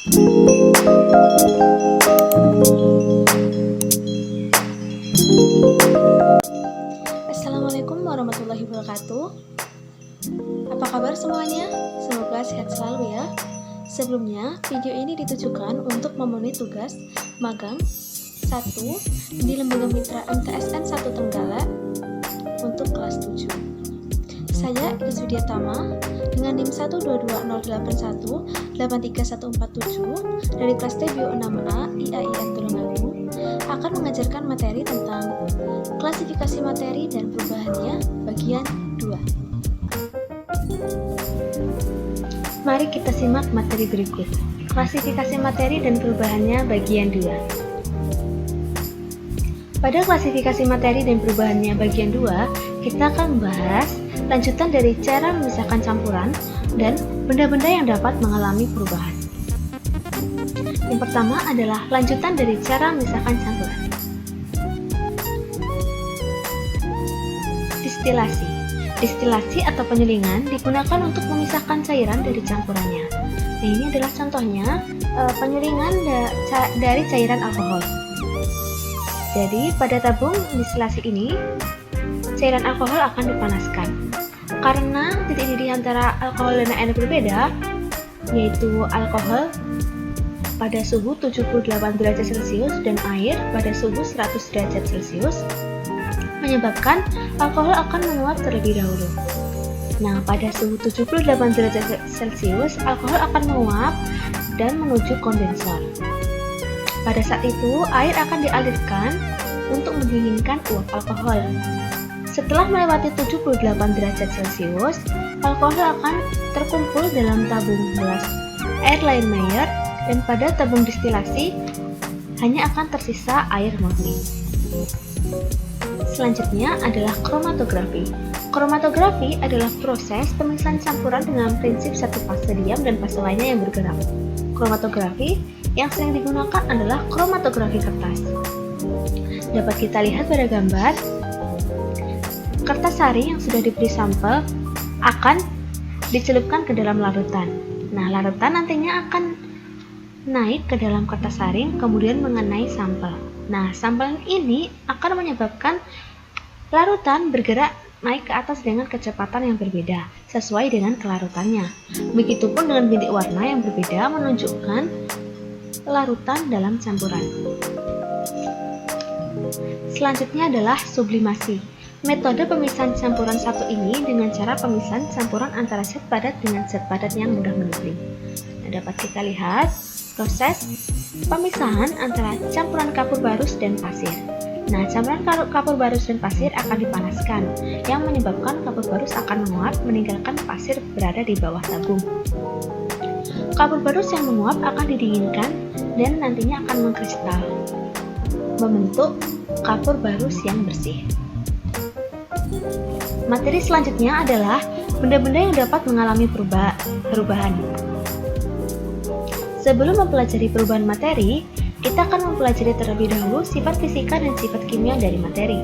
Assalamualaikum warahmatullahi wabarakatuh. Apa kabar semuanya? Semoga sehat selalu ya. Sebelumnya, video ini ditujukan untuk memenuhi tugas magang 1 di Lembaga Mitra MTSN 1 Tenggala untuk kelas 7. Saya Iris Widyatama dengan NIM 12208183147 dari kelas T Bio 6A IAIN Tulungagung akan mengajarkan materi tentang klasifikasi materi dan perubahannya bagian 2. Mari kita simak materi berikut. Klasifikasi materi dan perubahannya bagian 2. Pada klasifikasi materi dan perubahannya bagian 2, kita akan membahas lanjutan dari cara memisahkan campuran dan benda-benda yang dapat mengalami perubahan. Yang pertama adalah lanjutan dari cara memisahkan campuran. Distilasi. Distilasi atau penyulingan digunakan untuk memisahkan cairan dari campurannya. Nah, ini adalah contohnya penyulingan dari cairan alkohol. Jadi, pada tabung distilasi ini, cairan alkohol akan dipanaskan. Karena titik didih antara alkohol dan air berbeda, yaitu alkohol pada suhu 78 derajat Celcius dan air pada suhu 100 derajat Celcius, menyebabkan alkohol akan menguap terlebih dahulu. Nah, pada suhu 78 derajat Celcius, alkohol akan menguap dan menuju kondensor. Pada saat itu, air akan dialirkan untuk mendinginkan uap alkohol. Setelah melewati 78 derajat Celcius, alkohol akan terkumpul dalam tabung gelas Erlenmeyer dan pada tabung distilasi hanya akan tersisa air murni. Selanjutnya adalah kromatografi. Kromatografi adalah proses pemisahan campuran dengan prinsip satu fase diam dan fase lainnya yang bergerak. Kromatografi yang sering digunakan adalah kromatografi kertas. Dapat kita lihat pada gambar, kertas sari yang sudah diberi sampel akan dicelupkan ke dalam larutan. Nah, larutan nantinya akan naik ke dalam kertas saring, kemudian mengenai sampel. Nah, sampel ini akan menyebabkan larutan bergerak naik ke atas dengan kecepatan yang berbeda, sesuai dengan kelarutannya. Begitupun dengan bintik warna yang berbeda menunjukkan larutan dalam campuran. Selanjutnya adalah sublimasi. Metode pemisahan campuran satu ini dengan cara pemisahan campuran antara zat padat dengan zat padat yang mudah menyublim. Nah, dapat kita lihat proses pemisahan antara campuran kapur barus dan pasir. Nah, campuran kapur barus dan pasir akan dipanaskan, yang menyebabkan kapur barus akan menguap meninggalkan pasir berada di bawah tabung. Kapur barus yang menguap akan didinginkan dan nantinya akan mengkristal, membentuk kapur barus yang bersih. Materi selanjutnya adalah benda-benda yang dapat mengalami perubahan. Sebelum mempelajari perubahan materi, kita akan mempelajari terlebih dahulu sifat fisika dan sifat kimia dari materi.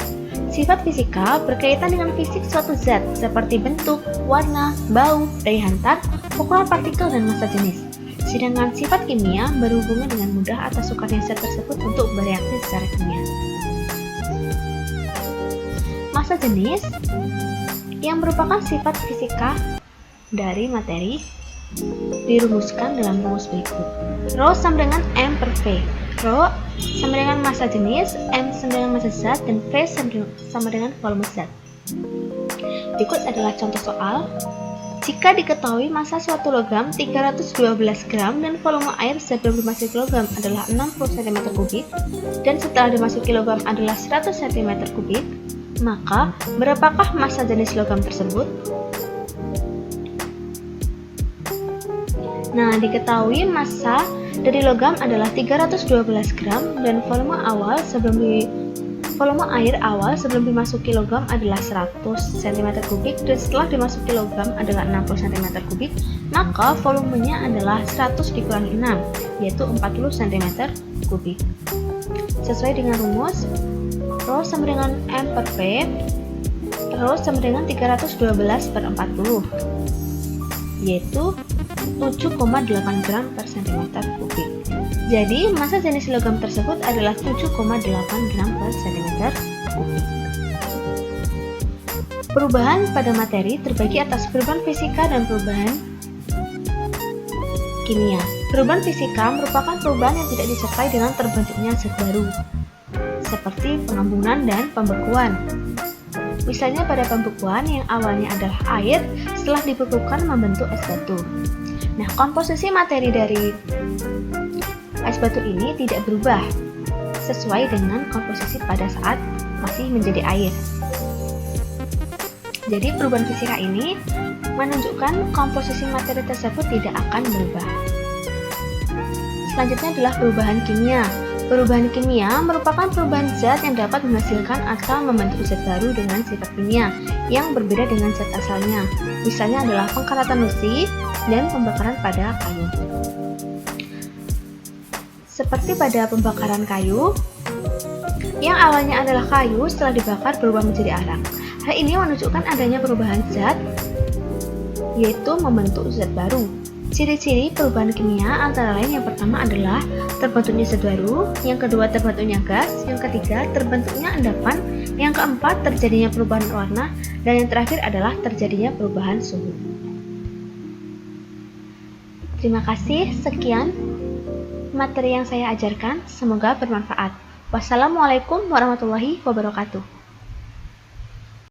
Sifat fisika berkaitan dengan fisik suatu zat, seperti bentuk, warna, bau, daya hantar, ukuran partikel, dan massa jenis. Sedangkan sifat kimia berhubungan dengan mudah atau sukarnya zat tersebut untuk bereaksi secara kimia. Massa jenis yang merupakan sifat fisika dari materi dirumuskan dalam rumus berikut. Rho sama dengan M per V. Rho sama dengan massa jenis, M sama dengan massa zat, dan V sama dengan volume zat. Berikut adalah contoh soal. Jika diketahui massa suatu logam 312 gram dan volume air sebelum dimasuki logam adalah 60 cm3 dan setelah dimasuki logam adalah 100 cm3, maka berapakah massa jenis logam tersebut? Nah, diketahui massa dari logam adalah 312 gram dan volume air awal sebelum dimasuki logam adalah 100 cm3 dan setelah dimasuki logam adalah 60 cm3, maka volumenya adalah 100 dikurangi 6, yaitu 40 cm3. Sesuai dengan rumus, Rho sama dengan M per V, Rho sama dengan 312 per 40, yaitu 7,8 gram per cm kubik. Jadi, massa jenis logam tersebut adalah 7,8 gram per cm kubik. Perubahan pada materi terbagi atas perubahan fisika dan perubahan kimia. Perubahan fisika merupakan perubahan yang tidak disertai dengan terbentuknya zat baru, seperti pengembunan dan pembekuan. Misalnya pada pembekuan yang awalnya adalah air, setelah dibekukan membentuk es batu. Nah, komposisi materi dari es batu ini tidak berubah sesuai dengan komposisi pada saat masih menjadi air. Jadi perubahan fisika ini menunjukkan komposisi materi tersebut tidak akan berubah. Selanjutnya adalah perubahan kimia. Perubahan kimia merupakan perubahan zat yang dapat menghasilkan atau membentuk zat baru dengan sifat kimia yang berbeda dengan zat asalnya. Misalnya adalah pengkaratan besi dan pembakaran pada kayu. Seperti pada pembakaran kayu, yang awalnya adalah kayu setelah dibakar berubah menjadi arang. Hal ini menunjukkan adanya perubahan zat, yaitu membentuk zat baru. Ciri-ciri perubahan kimia antara lain yang pertama adalah terbentuknya zat baru, yang kedua terbentuknya gas, yang ketiga terbentuknya endapan, yang keempat terjadinya perubahan warna, dan yang terakhir adalah terjadinya perubahan suhu. Terima kasih, sekian materi yang saya ajarkan, semoga bermanfaat. Wassalamualaikum warahmatullahi wabarakatuh.